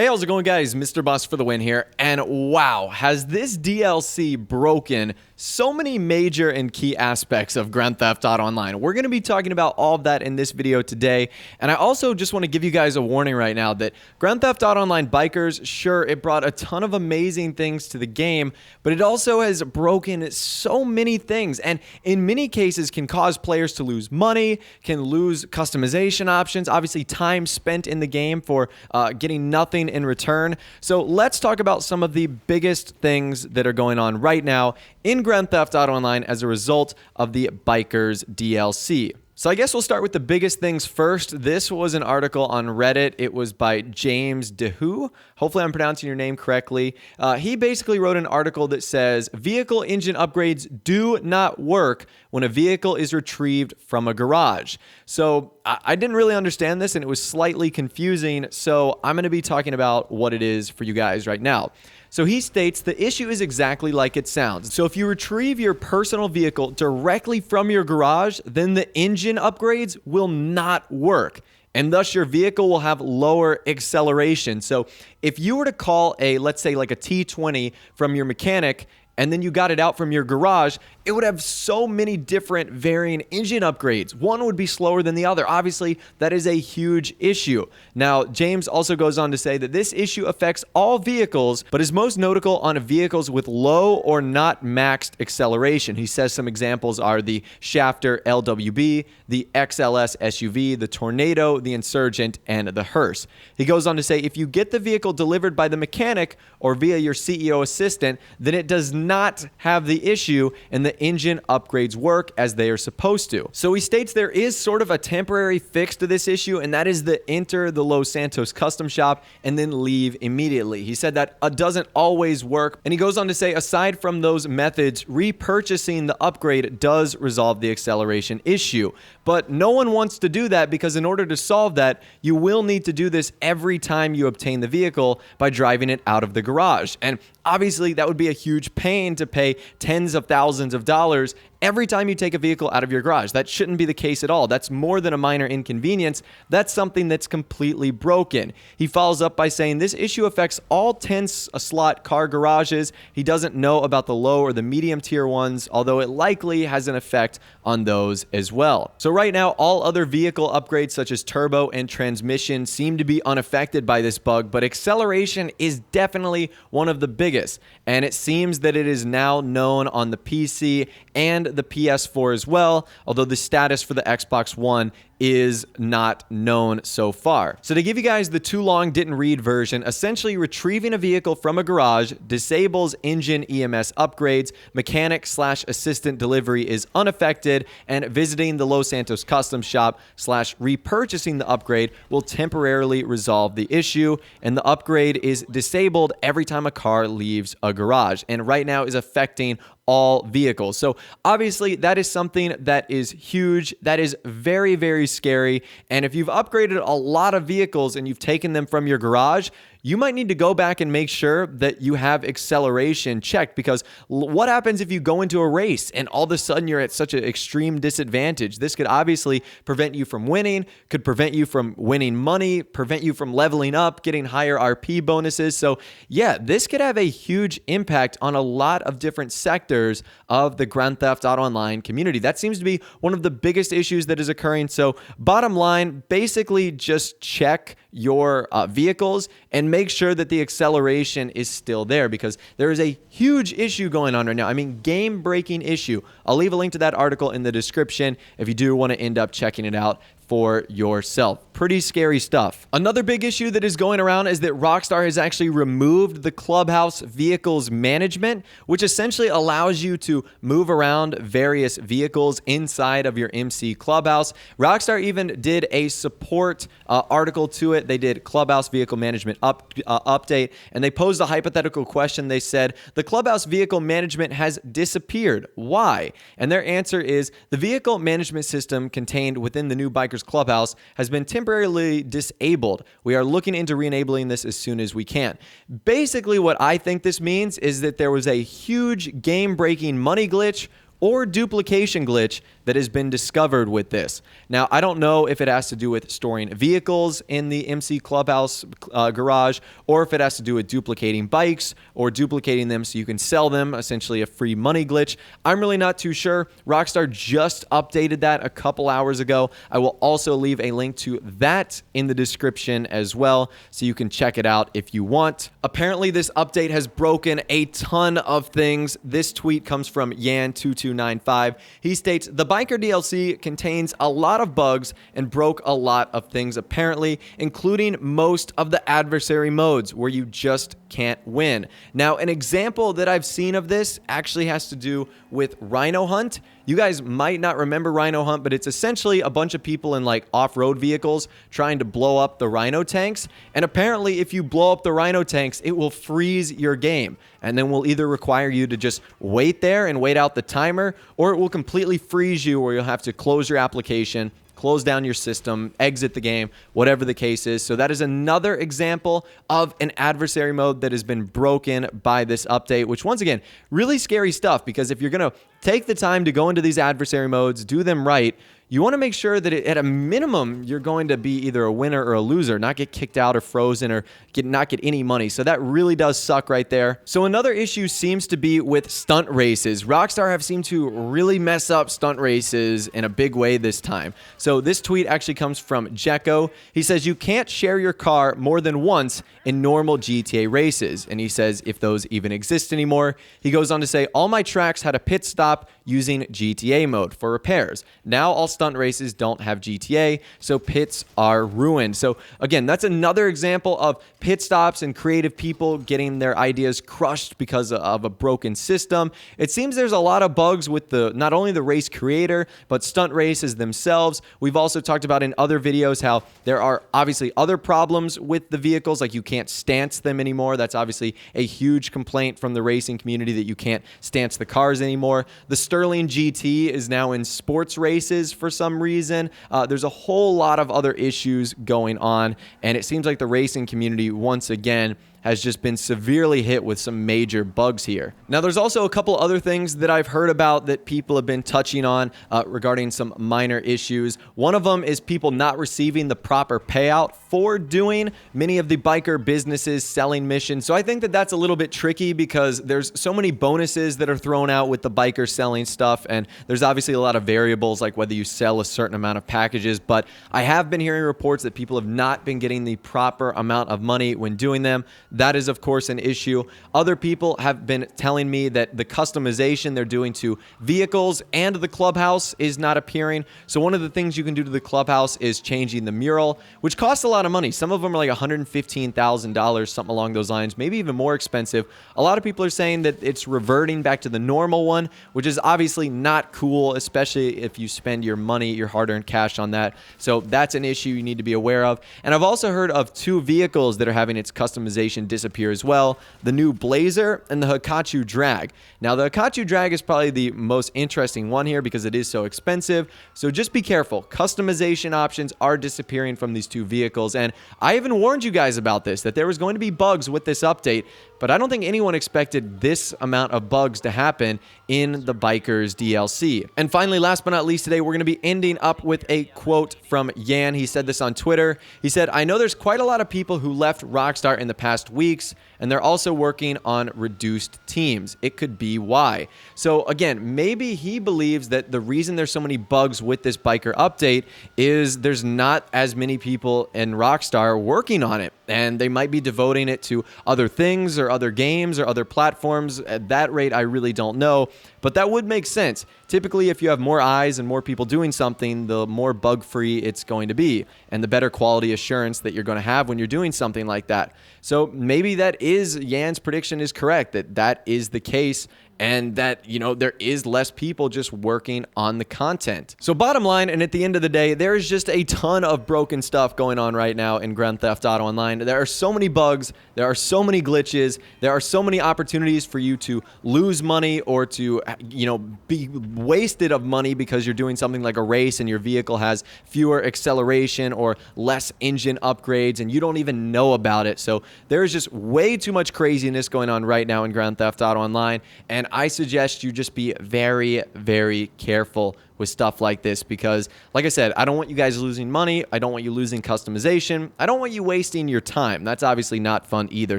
Hey, how's it going, guys? Mr. Boss for the win here. And wow, has this DLC broken so many major and key aspects of Grand Theft Auto Online. We're going to be talking about all of that in this video today. And I also just want to give you guys a warning right now that Grand Theft Auto Online Bikers, sure, it brought a ton of amazing things to the game, but it also has broken so many things, and in many cases can cause players to lose money, can lose customization options, obviously time spent in the game for getting nothing in return. So let's talk about some of the biggest things that are going on right now in Grand Theft Auto Online as a result of the Bikers DLC. So I guess we'll start with the biggest things first. This was an article on Reddit. It was by James DeHoo. Hopefully I'm pronouncing your name correctly. He basically wrote an article that says, vehicle engine upgrades do not work when a vehicle is retrieved from a garage. So I didn't really understand this and it was slightly confusing. So I'm going to be talking about what it is for you guys right now. So he states the issue is exactly like it sounds. So if you retrieve your personal vehicle directly from your garage, then the engine upgrades will not work. And thus your vehicle will have lower acceleration. So if you were to call let's say like a T20 from your mechanic, and then you got it out from your garage, it would have so many different varying engine upgrades. One would be slower than the other. Obviously, that is a huge issue. Now, James also goes on to say that this issue affects all vehicles, but is most notable on vehicles with low or not maxed acceleration. He says some examples are the Shafter LWB, the XLS SUV, the Tornado, the Insurgent, and the Hearse. He goes on to say if you get the vehicle delivered by the mechanic or via your CEO assistant, then it does not have the issue and the engine upgrades work as they are supposed to. So he states there is sort of a temporary fix to this issue, and that is the enter the Los Santos custom shop and then leave immediately. He said that doesn't always work, and he goes on to say aside from those methods, repurchasing the upgrade does resolve the acceleration issue. But no one wants to do that because in order to solve that, you will need to do this every time you obtain the vehicle by driving it out of the garage. And obviously that would be a huge pain to pay tens of thousands of dollars every time you take a vehicle out of your garage. That shouldn't be the case at all. That's more than a minor inconvenience. That's something that's completely broken. He follows up by saying this issue affects all 10-slot car garages. He doesn't know about the low or the medium tier ones, although it likely has an effect on those as well. So right now, all other vehicle upgrades such as turbo and transmission seem to be unaffected by this bug, but acceleration is definitely one of the biggest. And it seems that it is now known on the PC and the PS4 as well, although the status for the Xbox One is not known so far. So to give you guys the too long didn't read version, essentially retrieving a vehicle from a garage disables engine EMS upgrades, mechanic/assistant delivery is unaffected, and visiting the Los Santos custom shop/repurchasing the upgrade will temporarily resolve the issue, and the upgrade is disabled every time a car leaves a garage, and right now is affecting all vehicles. So obviously that is something that is huge. That is very, very scary. And if you've upgraded a lot of vehicles and you've taken them from your garage, you might need to go back and make sure that you have acceleration checked, because what happens if you go into a race and all of a sudden you're at such an extreme disadvantage? This could obviously prevent you from winning, could prevent you from winning money, prevent you from leveling up, getting higher RP bonuses. So yeah, this could have a huge impact on a lot of different sectors of the Grand Theft Auto Online community. That seems to be one of the biggest issues that is occurring. So bottom line, basically just check your vehicles and make sure that the acceleration is still there, because there is a huge issue going on right now. I mean, game-breaking issue. I'll leave a link to that article in the description if you do want to end up checking it out for yourself. Pretty scary stuff. Another big issue that is going around is that Rockstar has actually removed the Clubhouse vehicles management, which essentially allows you to move around various vehicles inside of your MC Clubhouse. Rockstar even did a support article to it. They did Clubhouse vehicle management update, and they posed a hypothetical question. They said, the Clubhouse vehicle management has disappeared. Why? And their answer is, the vehicle management system contained within the new Bikers Clubhouse has been temporarily disabled. We are looking into re-enabling this as soon as we can. Basically, what I think this means is that there was a huge game-breaking money glitch or duplication glitch that has been discovered with this. Now, I don't know if it has to do with storing vehicles in the MC Clubhouse garage, or if it has to do with duplicating bikes or duplicating them so you can sell them, essentially a free money glitch. I'm really not too sure. Rockstar just updated that a couple hours ago. I will also leave a link to that in the description as well, so you can check it out if you want. Apparently, this update has broken a ton of things. This tweet comes from Yan2295. He states, the Biker DLC contains a lot of bugs and broke a lot of things apparently, including most of the adversary modes where you just can't win. Now, an example that I've seen of this actually has to do with Rhino Hunt. You guys might not remember Rhino Hunt, but it's essentially a bunch of people in like off-road vehicles trying to blow up the Rhino tanks. And apparently, if you blow up the Rhino tanks, it will freeze your game. And then will either require you to just wait there and wait out the timer, or it will completely freeze you where you'll have to close your application, close down your system, exit the game, whatever the case is. So that is another example of an adversary mode that has been broken by this update, which once again, really scary stuff, because if you're going to take the time to go into these adversary modes, do them right, you want to make sure that at a minimum, you're going to be either a winner or a loser, not get kicked out or frozen or not get any money. So that really does suck right there. So another issue seems to be with stunt races. Rockstar have seemed to really mess up stunt races in a big way this time. So this tweet actually comes from Jekko. He says, you can't share your car more than once in normal GTA races. And he says, if those even exist anymore. He goes on to say, all my tracks had a pit stop using GTA mode for repairs. Now all stunt races don't have GTA, so pits are ruined. So again, that's another example of pit stops and creative people getting their ideas crushed because of a broken system. It seems there's a lot of bugs with not only the race creator, but stunt races themselves. We've also talked about in other videos how there are obviously other problems with the vehicles, like you can't stance them anymore. That's obviously a huge complaint from the racing community, that you can't stance the cars anymore. The Sterling GT is now in sports races for some reason. There's a whole lot of other issues going on, and it seems like the racing community once again has just been severely hit with some major bugs here. Now, there's also a couple other things that I've heard about that people have been touching on regarding some minor issues. One of them is people not receiving the proper payout for doing many of the biker businesses selling missions. So I think that that's a little bit tricky, because there's so many bonuses that are thrown out with the biker selling stuff, and there's obviously a lot of variables like whether you sell a certain amount of packages, but I have been hearing reports that people have not been getting the proper amount of money when doing them. That is, of course, an issue. Other people have been telling me that the customization they're doing to vehicles and the clubhouse is not appearing. So one of the things you can do to the clubhouse is changing the mural, which costs a lot of money. Some of them are like $115,000, something along those lines, maybe even more expensive. A lot of people are saying that it's reverting back to the normal one, which is obviously not cool, especially if you spend your money, your hard-earned cash on that. So that's an issue you need to be aware of. And I've also heard of two vehicles that are having its customization disappear as well: the new Blazer and the Hikachu Drag. Now, the Hikachu Drag is probably the most interesting one here because it is so expensive. So just be careful. Customization options are disappearing from these two vehicles. And I even warned you guys about this, that there was going to be bugs with this update, but I don't think anyone expected this amount of bugs to happen in the Bikers DLC. And finally, last but not least, today we're going to be ending up with a quote from Yan. He said this on Twitter. He said, I know there's quite a lot of people who left Rockstar in the past weeks, and they're also working on reduced teams. It could be why. So again, maybe he believes that the reason there's so many bugs with this biker update is there's not as many people in Rockstar working on it, and they might be devoting it to other things or other games or other platforms. At that rate, I really don't know, but that would make sense. Typically, if you have more eyes and more people doing something, the more bug-free it's going to be, and the better quality assurance that you're going to have when you're doing something like that. So maybe that is, Yan's prediction is correct, that is the case, and that, you know, there is less people just working on the content. So bottom line, and at the end of the day, there is just a ton of broken stuff going on right now in Grand Theft Auto Online. There are so many bugs, there are so many glitches, there are so many opportunities for you to lose money or to, you know, be wasted of money because you're doing something like a race and your vehicle has fewer acceleration or less engine upgrades and you don't even know about it. So there is just way too much craziness going on right now in Grand Theft Auto Online, and I suggest you just be very, very careful with stuff like this because, like I said, I don't want you guys losing money. I don't want you losing customization. I don't want you wasting your time. That's obviously not fun either.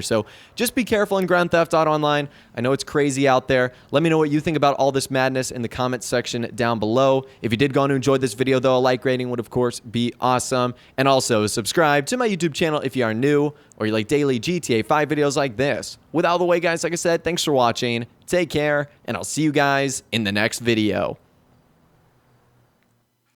So just be careful in Grand Theft Auto Online. I know it's crazy out there. Let me know what you think about all this madness in the comments section down below. If you did go and enjoy this video, though, a like rating would, of course, be awesome. And also subscribe to my YouTube channel if you are new or you like daily GTA 5 videos like this. With all the way, guys, like I said, thanks for watching. Take care, and I'll see you guys in the next video.